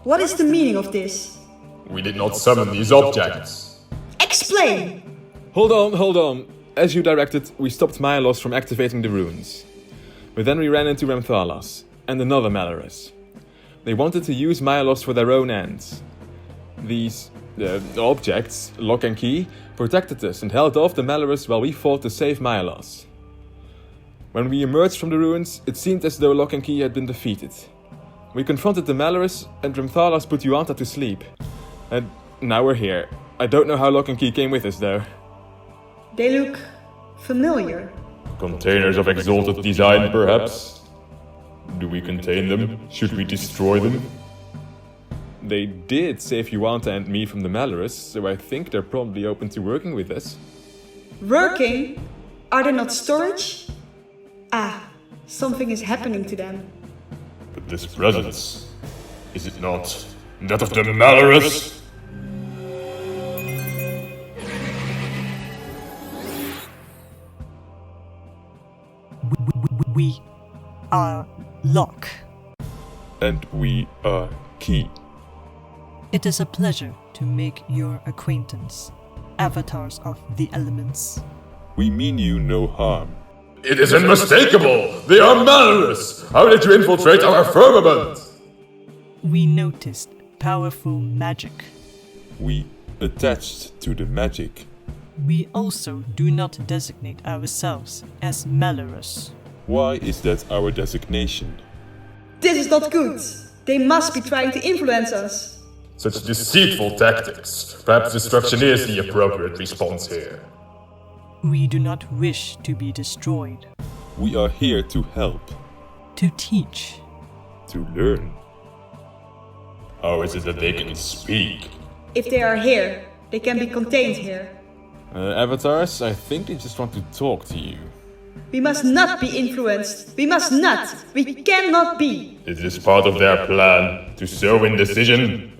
What is the meaning of this? We did not summon these objects. Explain! Hold on. As you directed, we stopped Myalos from activating the runes. But then we ran into Maleurous and another Maleurous. They wanted to use Myalos for their own ends. These objects, lock and key, protected us and held off the Maleurous while we fought to save Myalos. When we emerged from the ruins, it seemed as though lock and key had been defeated. We confronted the Maleurous and Myalos put Uaanta to sleep. And now we're here. I don't know how lock and key came with us though. They look familiar. Containers of exalted design, perhaps? Do we contain them? Should we destroy them? They did save Uaanta and me from the Maleurous, so I think they're probably open to working with us. Working? Are they not storage? Ah, something is happening to them. But this presence, is it not that of the Maleurous? We are Lock. And we are Key. It is a pleasure to make your acquaintance, avatars of the elements. We mean you no harm. It is unmistakable! They are Maleurous! How did you infiltrate our firmament? We noticed powerful magic. We attached to the magic. We also do not designate ourselves as Maleurous. Why is that our designation? This is not good. They must be trying to influence us. Such deceitful tactics. Perhaps destruction is the appropriate response here. We do not wish to be destroyed. We are here to help. To teach. To learn. How is it that they can speak? If they are here, they can be contained here. Avatars, I think they just want to talk to you. We must not be influenced. We must not. We cannot be. Is this part of their plan to sow indecision?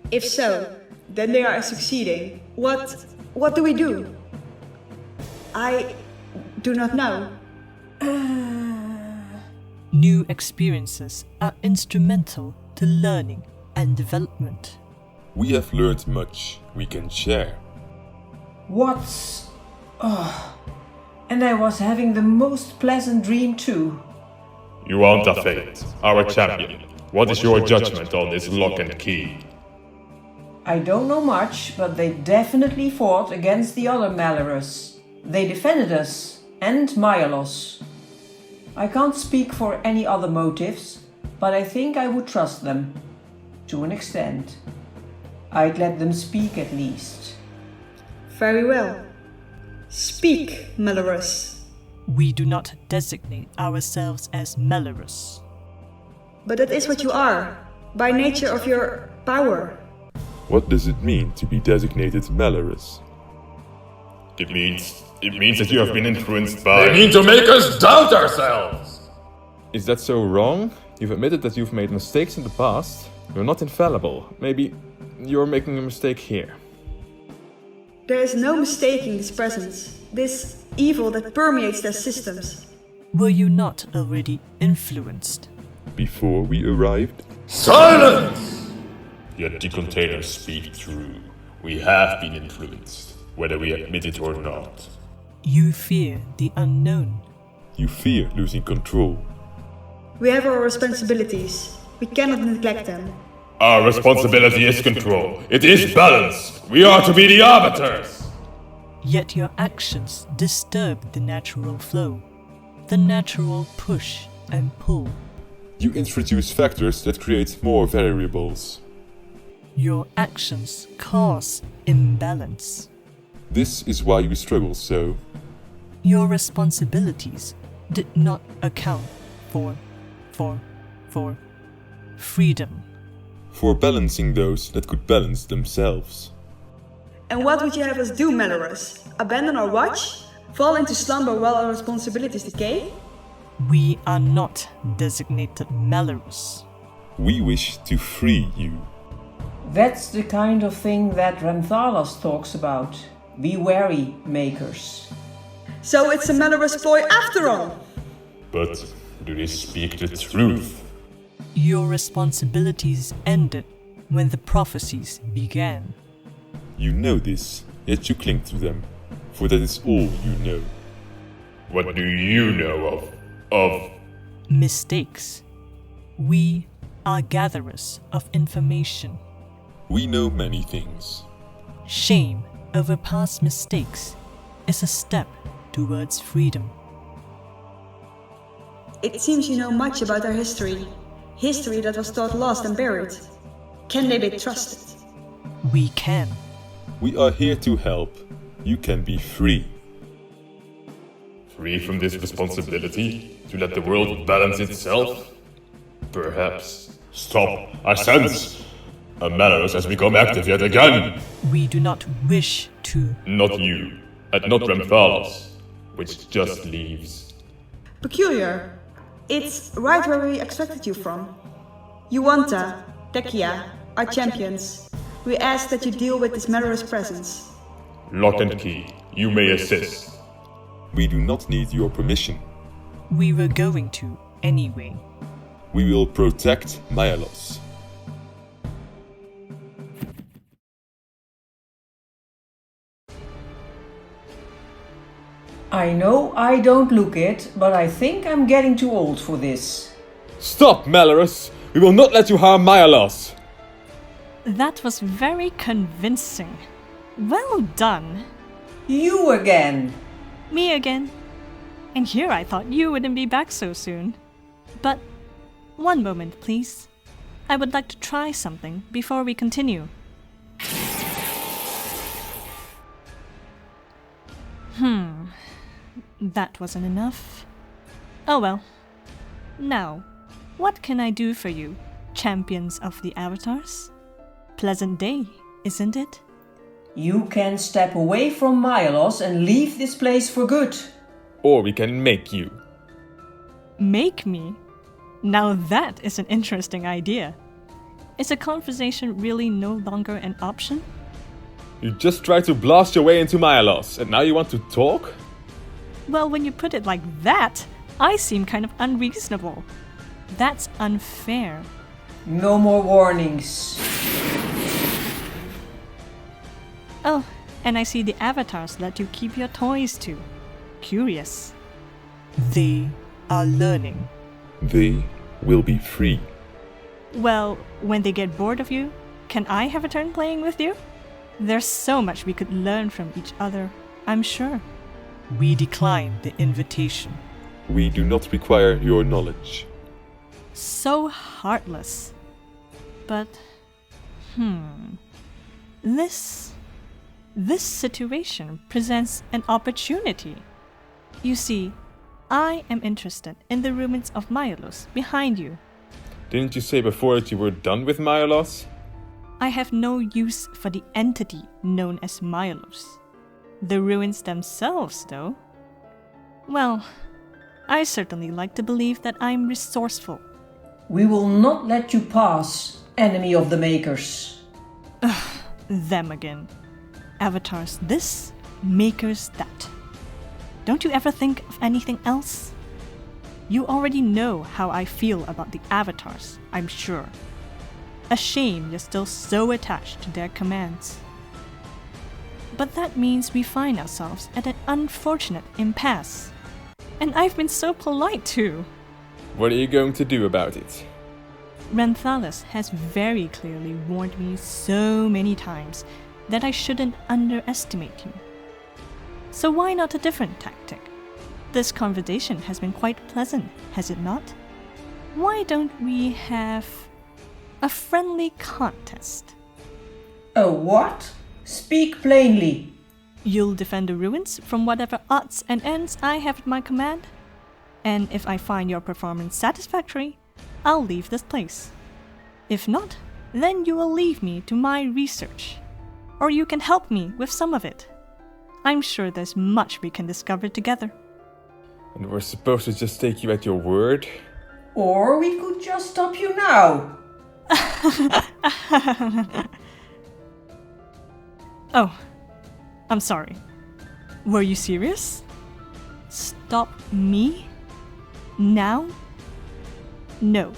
If so, then they are succeeding. What do we do? I do not know. New experiences are instrumental to learning and development. We have learned much we can share. What's... Oh, and I was having the most pleasant dream too. Uaanta Fayt, our champion. What is your judgment on this lock and key? I don't know much, but they definitely fought against the other Maleurous. They defended us, and Myalos. I can't speak for any other motives, but I think I would trust them. To an extent. I'd let them speak at least. Very well. Speak, Maleurous. We do not designate ourselves as Maleurous. But that is what you are, by nature of your power. What does it mean to be designated Maleurous? It means that you have been influenced by... They mean to make us doubt ourselves! Is that so wrong? You've admitted that you've made mistakes in the past. You're not infallible. Maybe you're making a mistake here. There is no mistaking this presence, this evil that permeates their systems. Were you not already influenced? Before we arrived? Silence! Yet the containers speak true. We have been influenced, whether we admit it or not. You fear the unknown. You fear losing control. We have our responsibilities. We cannot neglect them. Our responsibility is control. It is balance. We are to be the arbiters. Yet your actions disturb the natural flow, the natural push and pull. You introduce factors that create more variables. Your actions cause imbalance. This is why we struggle so. Your responsibilities did not account for freedom. For balancing those that could balance themselves. And what would you have us do, Maleurous? Abandon our watch? Fall into slumber while our responsibilities decay? We are not designated Maleurous. We wish to free you. That's the kind of thing that Myalos talks about. Be wary, makers. So it's a Maleurous ploy after all! But do they speak the truth? Your responsibilities ended when the prophecies began. You know this, yet you cling to them, for that is all you know. What do you know of? Mistakes. We are gatherers of information. We know many things. Shame over past mistakes is a step towards freedom. It seems you know much about our history. History that was thought lost and buried. Can they be trusted? We can. We are here to help. You can be free. Free from this responsibility to let the world balance itself? Perhaps. Stop! I sense! A Maleurous has become active yet again! We do not wish to. Not you, and not Myalos, which just leaves. Peculiar. It's right where we expected you from. Uaanta, Dekiya, our champions. We ask that you deal with this Maleurous presence. Lock and key, you may assist. We do not need your permission. We were going to anyway. We will protect Myalos. I know I don't look it, but I think I'm getting too old for this. Stop, Maleurous! We will not let you harm Myalos! That was very convincing. Well done. You again! Me again. And here I thought you wouldn't be back so soon. But one moment, please. I would like to try something before we continue. That wasn't enough. Oh well. Now, what can I do for you, champions of the avatars? Pleasant day, isn't it? You can step away from Myalos and leave this place for good. Or we can make you. Make me? Now that is an interesting idea. Is a conversation really no longer an option? You just tried to blast your way into Myalos, and now you want to talk? Well, when you put it like that, I seem kind of unreasonable. That's unfair. No more warnings. Oh, and I see the avatars let you keep your toys too. Curious. They are learning. They will be free. Well, when they get bored of you, can I have a turn playing with you? There's so much we could learn from each other, I'm sure. We decline the invitation. We do not require your knowledge. So heartless. But, This situation presents an opportunity. You see, I am interested in the ruins of Myalos behind you. Didn't you say before that you were done with Myalos? I have no use for the entity known as Myalos. The ruins themselves, though? Well, I certainly like to believe that I'm resourceful. We will not let you pass, enemy of the makers. Them again. Avatars this, makers that. Don't you ever think of anything else? You already know how I feel about the avatars, I'm sure. A shame you're still so attached to their commands. But that means we find ourselves at an unfortunate impasse. And I've been so polite too. What are you going to do about it? Myalos has very clearly warned me so many times that I shouldn't underestimate him. So why not a different tactic? This conversation has been quite pleasant, has it not? Why don't we have a friendly contest? A what? Speak plainly. You'll defend the ruins from whatever odds and ends I have at my command. And if I find your performance satisfactory, I'll leave this place. If not, then you will leave me to my research. Or you can help me with some of it. I'm sure there's much we can discover together. And we're supposed to just take you at your word? Or we could just stop you now. Oh, I'm sorry. Were you serious? Stop me? Now? No.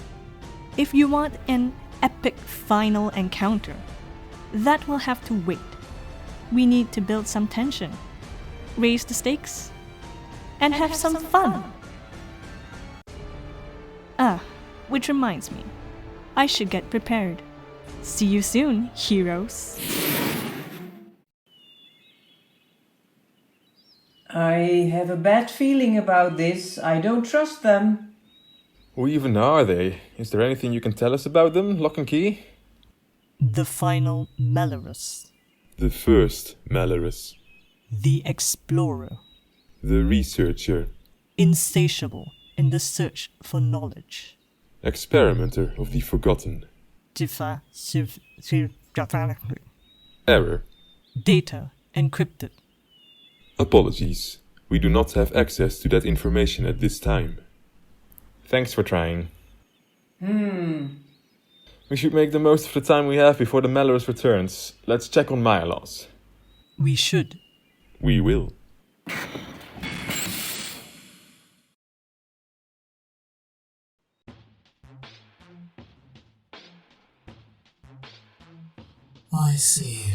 If you want an epic final encounter. That will have to wait. We need to build some tension, raise the stakes, and have some fun. Which reminds me, I should get prepared. See you soon, heroes. I have a bad feeling about this. I don't trust them. Who even are they? Is there anything you can tell us about them, Lock and Key? The final Maleurous. The first Maleurous. The explorer. The researcher. Insatiable in the search for knowledge. Experimenter of the forgotten. Error. Data encrypted. Apologies. We do not have access to that information at this time. Thanks for trying. We should make the most of the time we have before the Maleurous returns. Let's check on Myalos. We should. We will. I see.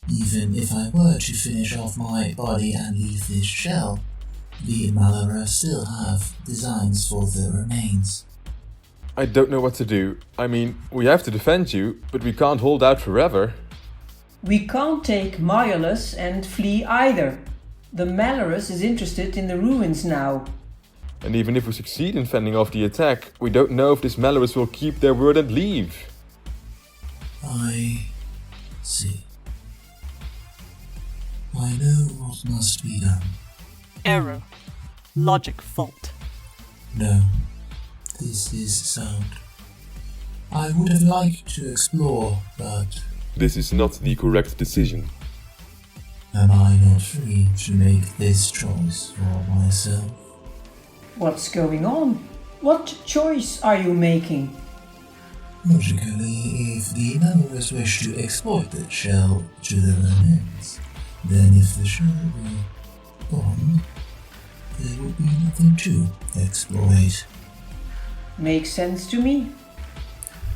Even if I were to finish off my body and leave this shell, the Maleurous still have designs for the remains. I don't know what to do. I mean, we have to defend you, but we can't hold out forever. We can't take Myalos and flee either. The Maleurous is interested in the ruins now. And even if we succeed in fending off the attack, we don't know if this Maleurous will keep their word and leave. I see. I know what must be done. Error. Logic fault. No, this is sound. I would have liked to explore, but This is not the correct decision. am I not free to make this choice for myself? What's going on? What choice are you making? Logically, if the Maleurous wish to exploit the shell to their own ends, then if the shell were gone, there would be nothing to exploit. Makes sense to me.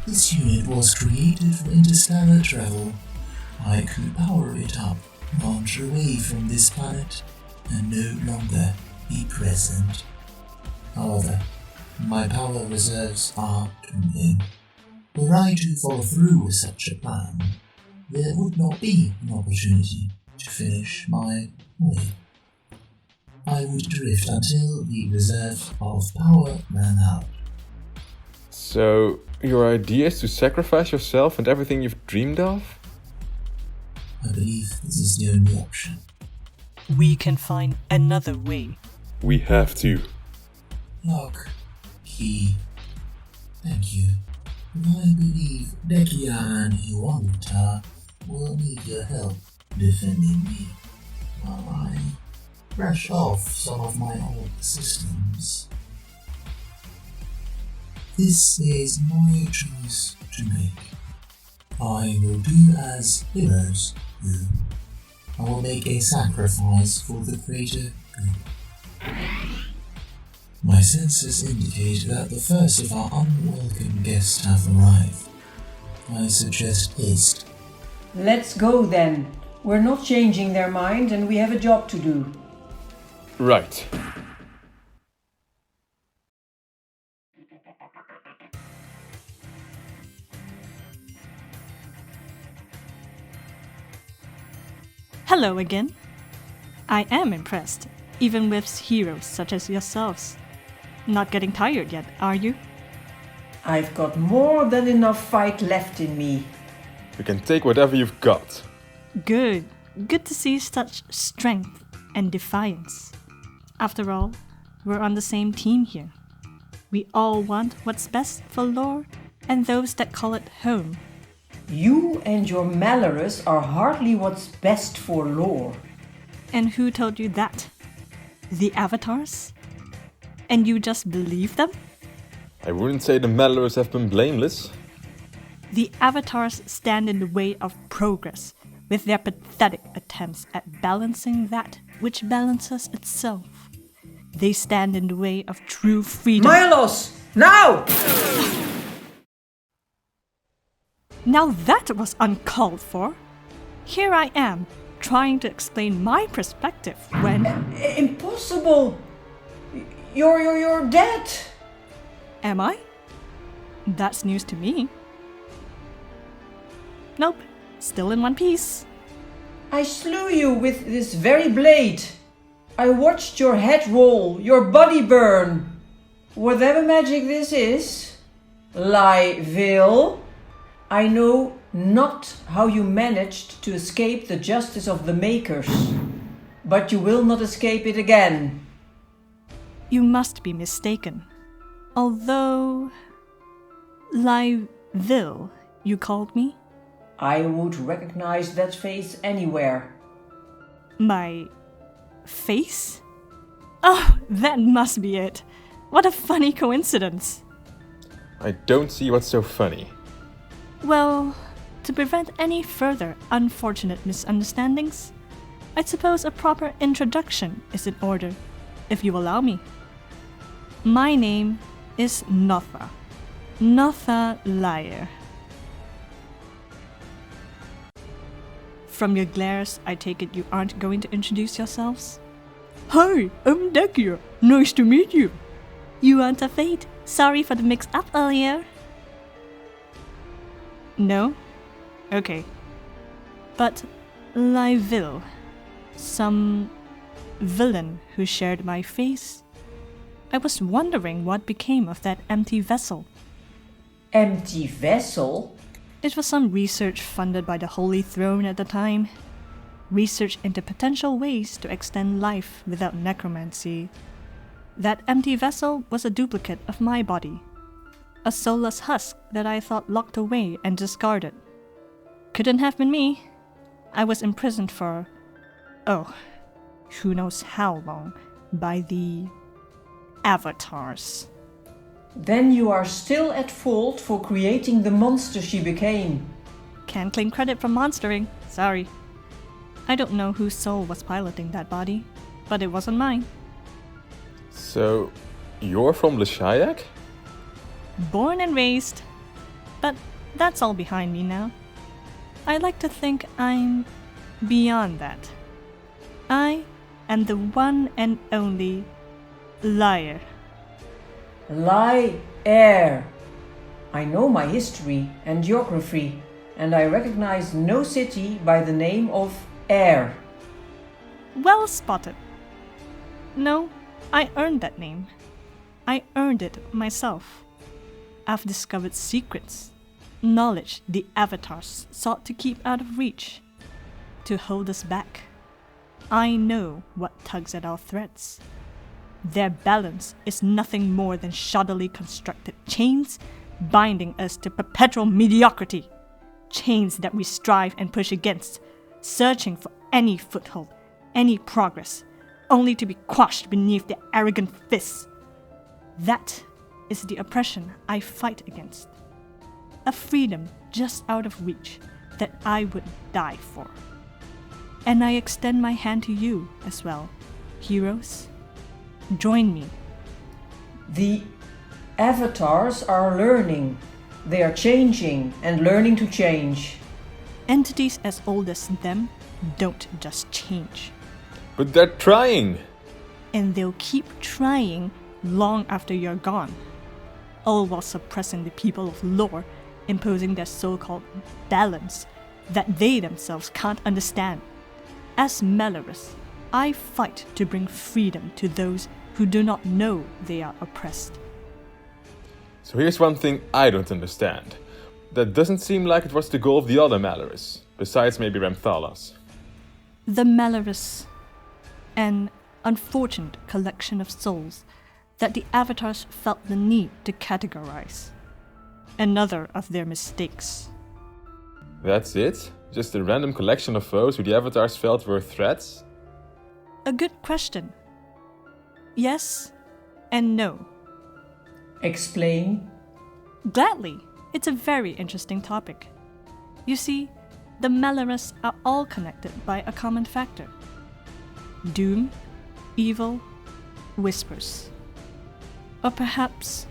This unit was created for interstellar travel. I could power it up, launch away from this planet, and no longer be present. However, my power reserves are dwindling. Were I to follow through with such a plan, there would not be an opportunity to finish my way. I would drift until the reserve of power ran out. So, your idea is to sacrifice yourself and everything you've dreamed of? I believe this is the only option. We can find another way. We have to. Lock, Key, thank you. I believe Dekiya and Uaanta will need your help defending me while I brush off some of my old systems. This is my choice to make. I will do as heroes do. I will make a sacrifice for the greater good. My senses indicate that the first of our unwelcome guests have arrived. I suggest haste. Let's go then. We're not changing their mind and we have a job to do. Right. Hello again. I am impressed, even with heroes such as yourselves. Not getting tired yet, are you? I've got more than enough fight left in me. We can take whatever you've got. Good. Good to see such strength and defiance. After all, we're on the same team here. We all want what's best for Lair and those that call it home. You and your Maleurous are hardly what's best for Lair. And who told you that? The avatars? And you just believe them? I wouldn't say the Maleurous have been blameless. The avatars stand in the way of progress, with their pathetic attempts at balancing that which balances itself. They stand in the way of true freedom. Myalos! Now! Now that was uncalled for. Here I am, trying to explain my perspective when... Impossible! You're dead! Am I? That's news to me. Nope, still in one piece. I slew you with this very blade. I watched your head roll, your body burn. Whatever magic this is, Lair, I know not how you managed to escape the justice of the Makers, but you will not escape it again. You must be mistaken. Although... Lair, you called me? I would recognize that face anywhere. My... face? Oh, that must be it. What a funny coincidence. I don't see what's so funny. Well, to prevent any further unfortunate misunderstandings, I suppose a proper introduction is in order, if you allow me. My name is Notha. Notha Lair. From your glares, I take it you aren't going to introduce yourselves? Hi, I'm Dekiya. Nice to meet you. Uaanta Fayt. Sorry for the mix-up earlier. No? Okay. But Lair, some villain who shared my face? I was wondering what became of that empty vessel. Empty vessel? It was some research funded by the Holy Throne at the time. Research into potential ways to extend life without necromancy. That empty vessel was a duplicate of my body. A soulless husk that I thought locked away and discarded. Couldn't have been me. I was imprisoned for... oh, who knows how long, by the... avatars. Then you are still at fault for creating the monster she became. Can't claim credit for monstering, sorry. I don't know whose soul was piloting that body, but it wasn't mine. So, you're from Leshayek? Born and raised. But that's all behind me now. I like to think I'm beyond that. I am the one and only Lair. Lair. I know my history and geography, and I recognize no city by the name of Air. Well spotted. No, I earned that name. I earned it myself. I've discovered secrets, knowledge the avatars sought to keep out of reach, to hold us back. I know what tugs at our threads. Their balance is nothing more than shoddily constructed chains binding us to perpetual mediocrity. Chains that we strive and push against, searching for any foothold, any progress, only to be quashed beneath their arrogant fists. That is the oppression I fight against. A freedom just out of reach that I would die for. And I extend my hand to you as well, heroes. Join me. The avatars are learning. They are changing and learning to change. Entities as old as them don't just change. But they're trying! And they'll keep trying long after you're gone. All while suppressing the people of Lair, imposing their so-called balance that they themselves can't understand. As Maleurous, I fight to bring freedom to those who do not know they are oppressed. So here's one thing I don't understand. That doesn't seem like it was the goal of the other Maleurous, besides maybe Myalos. The Maleurous, an unfortunate collection of souls that the avatars felt the need to categorize. Another of their mistakes. That's it? Just a random collection of foes who the avatars felt were threats? A good question. Yes and no. Explain. Gladly. It's a very interesting topic. You see, the Maleurous are all connected by a common factor. Doom, evil, whispers. Or perhaps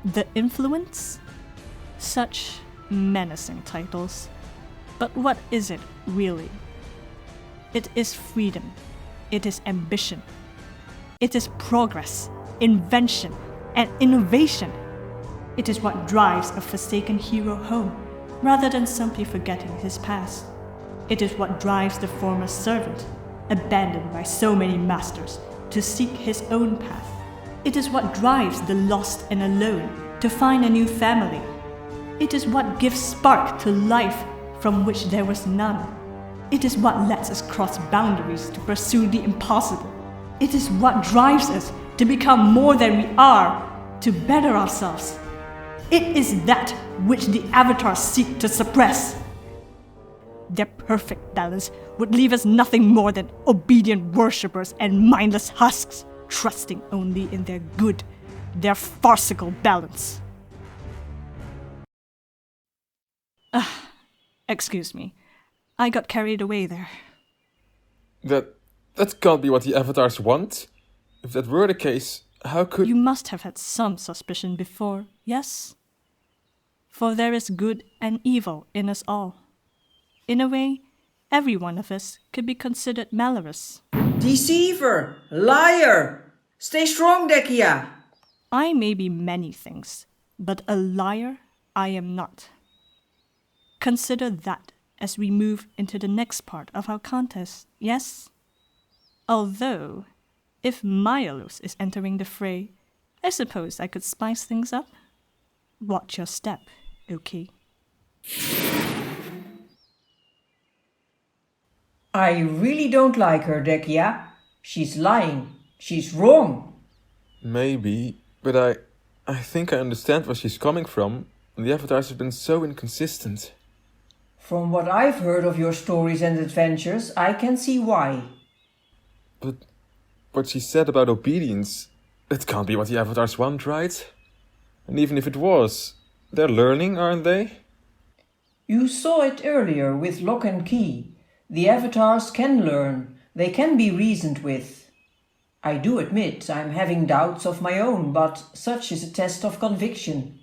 the influence? Such menacing titles. But what is it, really? It is freedom. It is ambition. It is progress, invention, and innovation. It is what drives a forsaken hero home, rather than simply forgetting his past. It is what drives the former servant, abandoned by so many masters, to seek his own path. It is what drives the lost and alone to find a new family. It is what gives spark to life from which there was none. It is what lets us cross boundaries to pursue the impossible. It is what drives us to become more than we are, to better ourselves. It is that which the avatars seek to suppress. Their perfect balance would leave us nothing more than obedient worshippers and mindless husks, trusting only in their good, their farcical balance. Excuse me. I got carried away there. That can't be what the avatars want. If that were the case, how could... You must have had some suspicion before, yes? For there is good and evil in us all. In a way, every one of us could be considered Maleurous. Deceiver! Liar! Stay strong, Dekiya! I may be many things, but a liar I am not. Consider that as we move into the next part of our contest, yes? Although, if Myalos is entering the fray, I suppose I could spice things up. Watch your step, okay? I really don't like her, Dekiya. She's lying. She's wrong. Maybe, but I think I understand where she's coming from. The avatars have been so inconsistent. From what I've heard of your stories and adventures, I can see why. But what she said about obedience, that can't be what the avatars want, right? And even if it was, they're learning, aren't they? You saw it earlier with Lock and Key. The avatars can learn. They can be reasoned with. I do admit I'm having doubts of my own, but such is a test of conviction.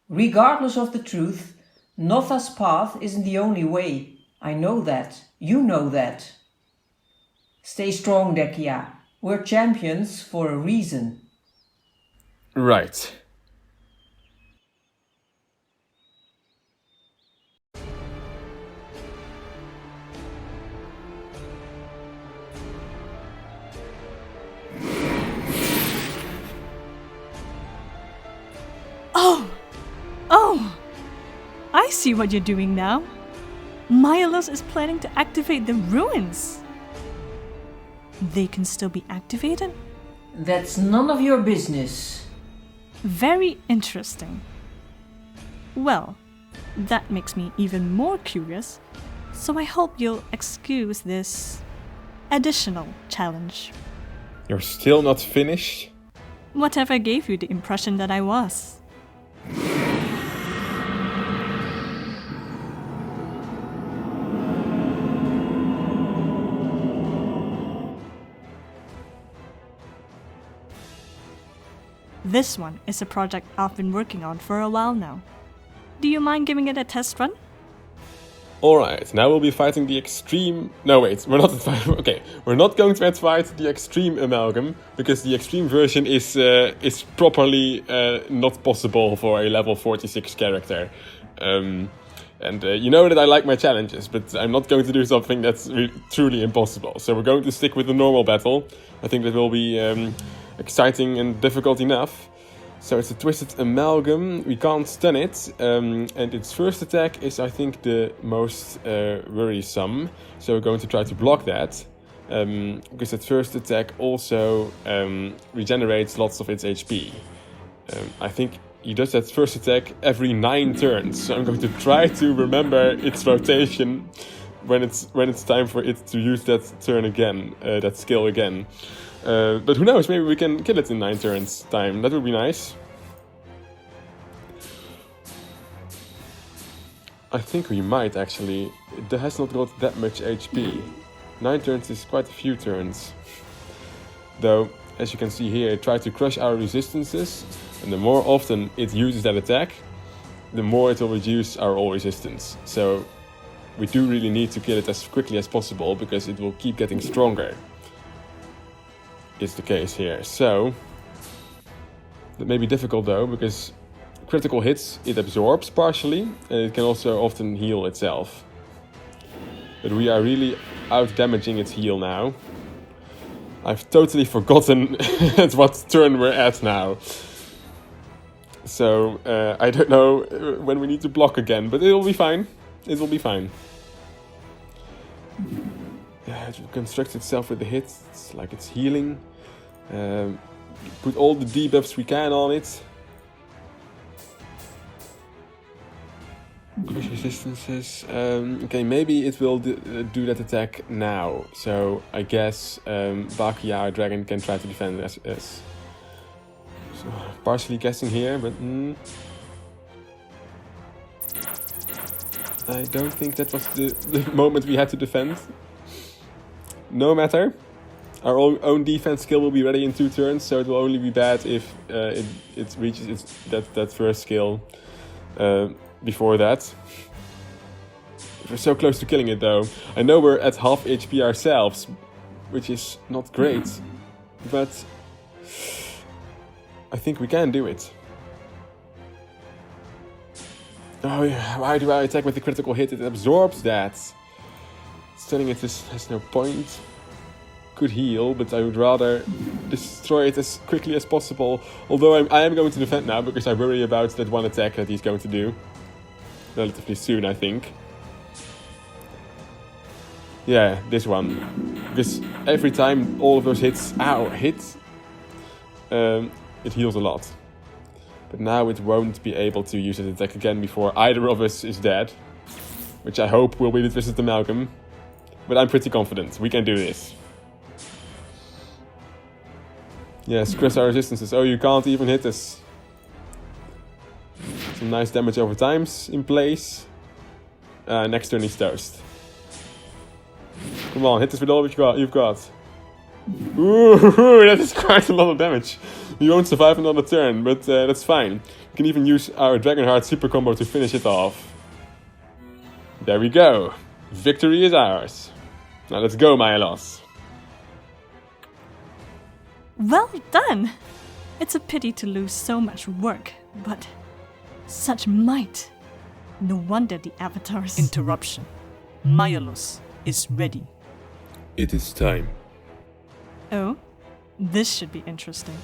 Regardless of the truth, Notha's path isn't the only way. I know that. You know that. Stay strong, Dekiya. We're champions for a reason. Right. Oh! I see what you're doing now. Myalos is planning to activate the ruins. They can still be activated? That's none of your business. Very interesting. Well, that makes me even more curious, so I hope you'll excuse this additional challenge. You're still not finished? Whatever gave you the impression that I was. This one is a project I've been working on for a while now. Do you mind giving it a test run? Alright, now we'll be fighting the extreme... No, wait, we're not... Okay, we're not going to fight the extreme amalgam, because the extreme version is properly not possible for a level 46 character. You know that I like my challenges, but I'm not going to do something that's truly impossible. So we're going to stick with the normal battle. I think that will be exciting and difficult enough. So it's a twisted amalgam, we can't stun it, and its first attack is, I think, the most worrisome. So we're going to try to block that, because that first attack also regenerates lots of its HP. I think he does that first attack every 9 turns, so I'm going to try to remember its rotation when it's time for it to use that turn again, that skill again. But who knows, maybe we can kill it in 9 turns time, that would be nice. I think we might actually, it has not got that much HP. 9 turns is quite a few turns. Though, as you can see here, it tried to crush our resistances, and the more often it uses that attack, the more it will reduce our all resistance. So we do really need to kill it as quickly as possible, because it will keep getting stronger. Is the case here. So that may be difficult though, because critical hits it absorbs partially, and it can also often heal itself. But we are really out damaging its heal now. I've totally forgotten at what turn we're at now. So I don't know when we need to block again, but it'll be fine. It will be fine. It reconstructs itself with the hits. It's like it's healing. Put all the debuffs we can on it. Crush resistances. Okay, maybe it will do that attack now. So I guess Dekiya, our dragon, can try to defend us. So partially guessing here, but I don't think that was the moment we had to defend. No matter. Our own defense skill will be ready in 2 turns, so it will only be bad if it reaches that first skill before that. We're so close to killing it though. I know we're at half HP ourselves, which is not great, but I think we can do it. Oh yeah, why do I attack with the critical hit? It absorbs that. Stunning it has no point. Could heal, but I would rather destroy it as quickly as possible. Although I am going to defend now, because I worry about that one attack that he's going to do. Relatively soon, I think. Yeah, this one. Because every time all of those hits hit, it heals a lot. But now it won't be able to use that attack again before either of us is dead. Which I hope will be the Twisted Amalgam. But I'm pretty confident. We can do this. Yes, crush our resistances. Oh, you can't even hit us. Some nice damage over time's in place. Next turn he's toast. Come on, hit us with all you've got. Ooh, that is quite a lot of damage. We won't survive another turn, but that's fine. We can even use our Dragonheart super combo to finish it off. There we go. Victory is ours. Now let's go, Myalos. Well done! It's a pity to lose so much work, but such might. No wonder the avatars... Interruption. Myalos is ready. It is time. Oh, this should be interesting.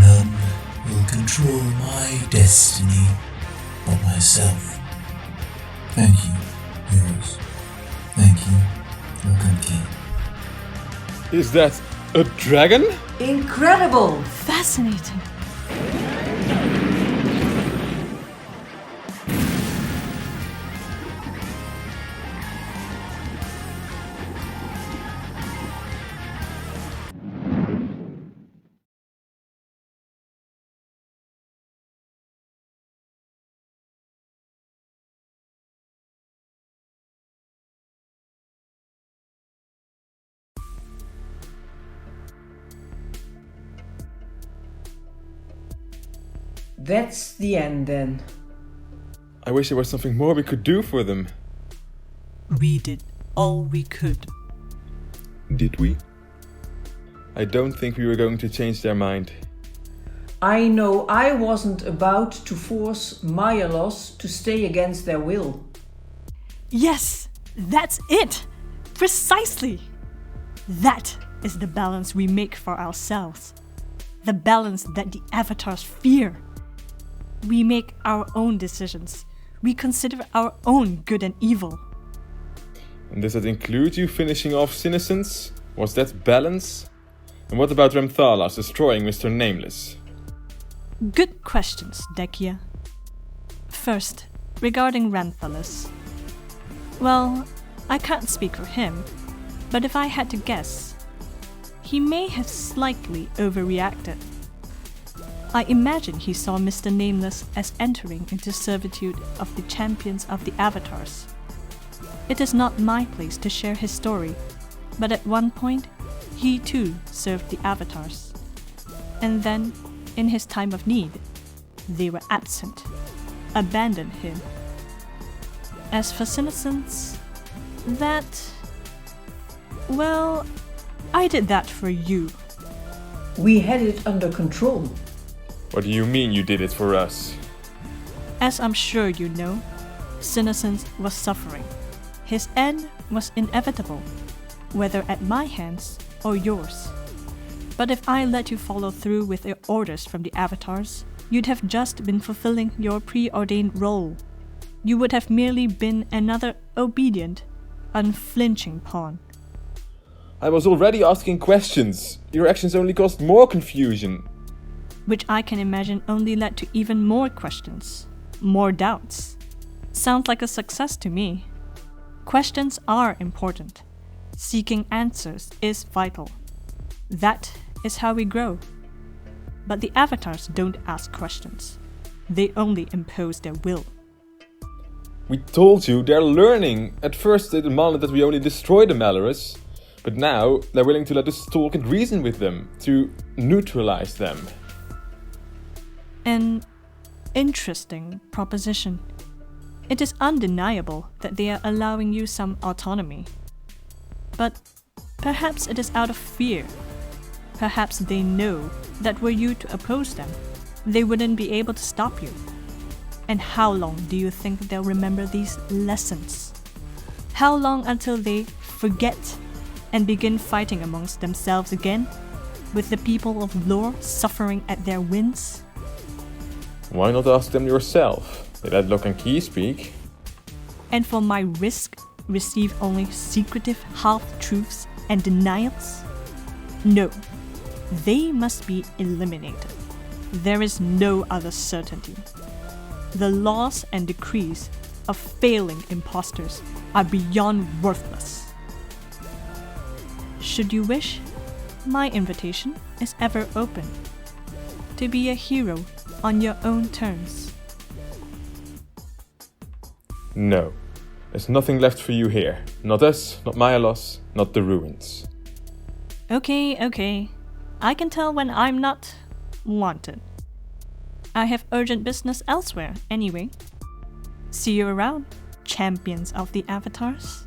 None will control my destiny but myself. Thank you, heroes. Thank you, Dragon King. Is that a dragon? Incredible! Fascinating. That's the end then. I wish there was something more we could do for them. We did all we could. Did we? I don't think we were going to change their mind. I know I wasn't about to force Myalos to stay against their will. Yes, that's it! Precisely! That is the balance we make for ourselves. The balance that the avatars fear. We make our own decisions. We consider our own good and evil. And does that include you finishing off Senescence? Was that balance? And what about Remthalas destroying Mr. Nameless? Good questions, Dekiya. First, regarding Remthalas. Well, I can't speak for him, but if I had to guess, he may have slightly overreacted. I imagine he saw Mr. Nameless as entering into servitude of the champions of the Avatars. It is not my place to share his story, but at one point, he too served the Avatars. And then, in his time of need, they were absent, abandoned him. As for senescence, well, I did that for you. We had it under control. What do you mean you did it for us? As I'm sure you know, senescence was suffering. His end was inevitable, whether at my hands or yours. But if I let you follow through with your orders from the Avatars, you'd have just been fulfilling your preordained role. You would have merely been another obedient, unflinching pawn. I was already asking questions. Your actions only caused more confusion. Which I can imagine only led to even more questions, more doubts. Sounds like a success to me. Questions are important. Seeking answers is vital. That is how we grow. But the Avatars don't ask questions. They only impose their will. We told you they're learning. At first they demanded that we only destroy the Maleurous, but now they're willing to let us talk and reason with them, to neutralize them. An interesting proposition. It is undeniable that they are allowing you some autonomy. But perhaps it is out of fear. Perhaps they know that were you to oppose them, they wouldn't be able to stop you. And how long do you think they'll remember these lessons? How long until they forget and begin fighting amongst themselves again, with the people of Lair suffering at their wins? Why not ask them yourself? They let Lock and Key speak. And for my risk, receive only secretive half-truths and denials? No, they must be eliminated. There is no other certainty. The laws and decrees of failing imposters are beyond worthless. Should you wish, my invitation is ever open. To be a hero on your own terms. No, there's nothing left for you here. Not us, not Myalos, not the ruins. Okay. I can tell when I'm not wanted. I have urgent business elsewhere, anyway. See you around, champions of the Avatars.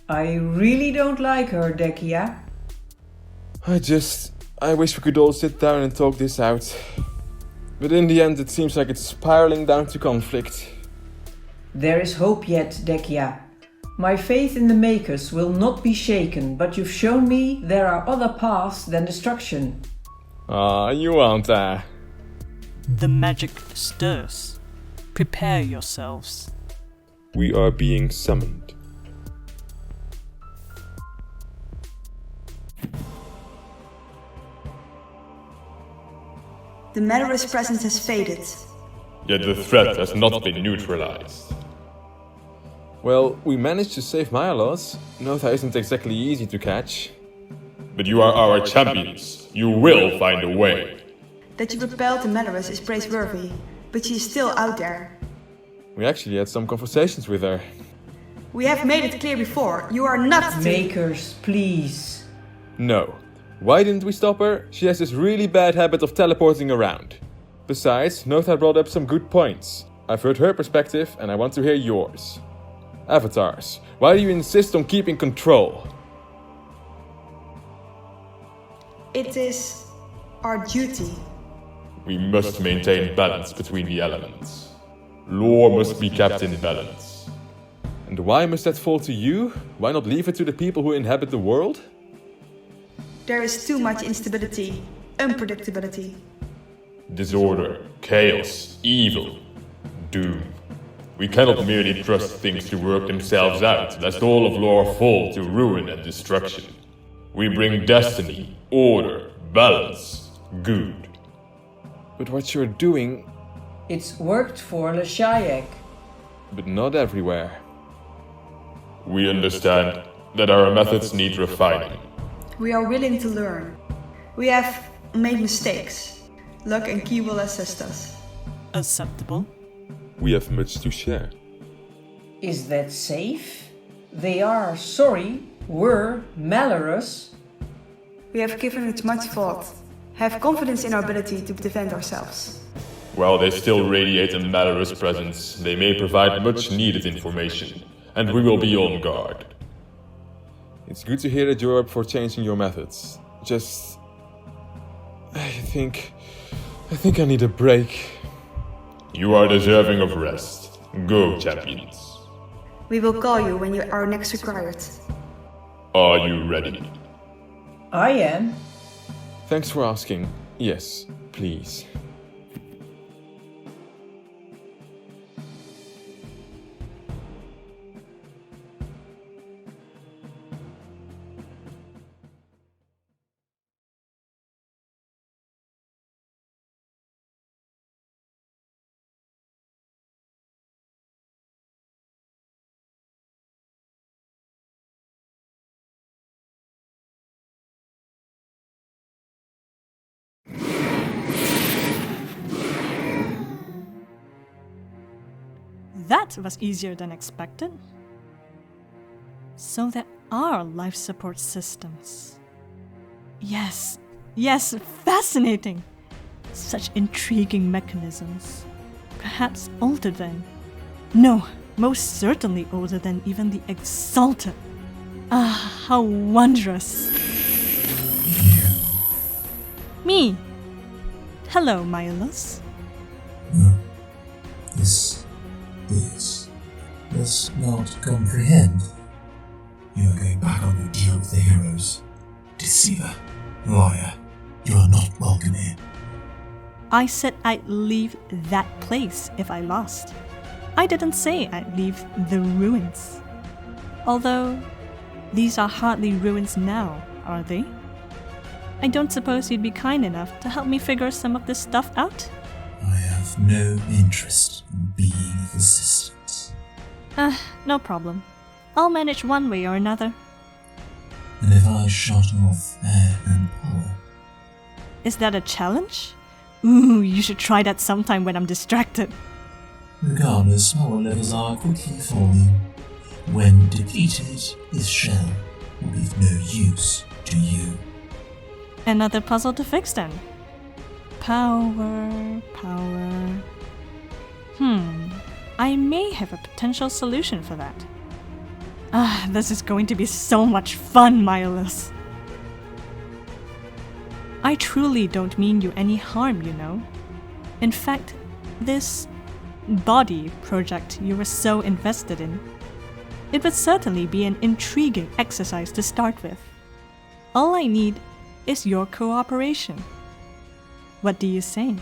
I really don't like her, Dekiya. I wish we could all sit down and talk this out. But in the end, it seems like it's spiraling down to conflict. There is hope yet, Dekiya. My faith in the Makers will not be shaken, but you've shown me there are other paths than destruction. Ah, Uaanta. The magic stirs. Prepare yourselves. We are being summoned. The Maleurous presence has faded. Yet the threat has not been neutralized. Well, we managed to save Myalos. Notha isn't exactly easy to catch. But you are our champions. You will find a way. That you repelled the Maleurous is praiseworthy, but she is still out there. We actually had some conversations with her. We have made it clear before, you are not Makers, please. No. Why didn't we stop her? She has this really bad habit of teleporting around. Besides, Notha brought up some good points. I've heard her perspective and I want to hear yours. Avatars, why do you insist on keeping control? It is our duty. We must maintain balance between the elements. Lair must be kept in balance. And why must that fall to you? Why not leave it to the people who inhabit the world? There is too much instability, unpredictability. Disorder, chaos, evil, doom. We cannot merely trust things to work themselves out, lest all of Lair fall to ruin and destruction. We bring destiny, order, balance, good. But what you're doing... It's worked for Leshayek. But not everywhere. We understand that our methods need refining. We are willing to learn. We have made mistakes. Luck and Key will assist us. Acceptable. We have much to share. Is that safe? They are, were Maleurous. We have given it much thought. Have confidence in our ability to defend ourselves. While they still radiate a Maleurous presence, they may provide much needed information, and we will be on guard. It's good to hear that you're up for changing your methods. Just... I think I need a break. You are deserving of rest. Go, champions. We will call you when you are next required. Are you ready? I am. Thanks for asking. Yes, please. That was easier than expected. So there are life support systems. Yes, fascinating. Such intriguing mechanisms. Perhaps older than... No, most certainly older than even the Exalted. Ah, how wondrous. Me. Hello, Myalos. This does not comprehend. You are going back on your deal with the heroes. Deceiver, liar, you are not welcome here. I said I'd leave that place if I lost. I didn't say I'd leave the ruins. Although, these are hardly ruins now, are they? I don't suppose you'd be kind enough to help me figure some of this stuff out? I have no interest in being of assistance. No problem. I'll manage one way or another. And if I shut off air and power? Is that a challenge? Ooh, you should try that sometime when I'm distracted. Regardless, power levels are quickly falling. When depleted, this shell will be of no use to you. Another puzzle to fix then. Power. I may have a potential solution for that. This is going to be so much fun, Myalos. I truly don't mean you any harm, you know. In fact, this body project you were so invested in, it would certainly be an intriguing exercise to start with. All I need is your cooperation. What do you say?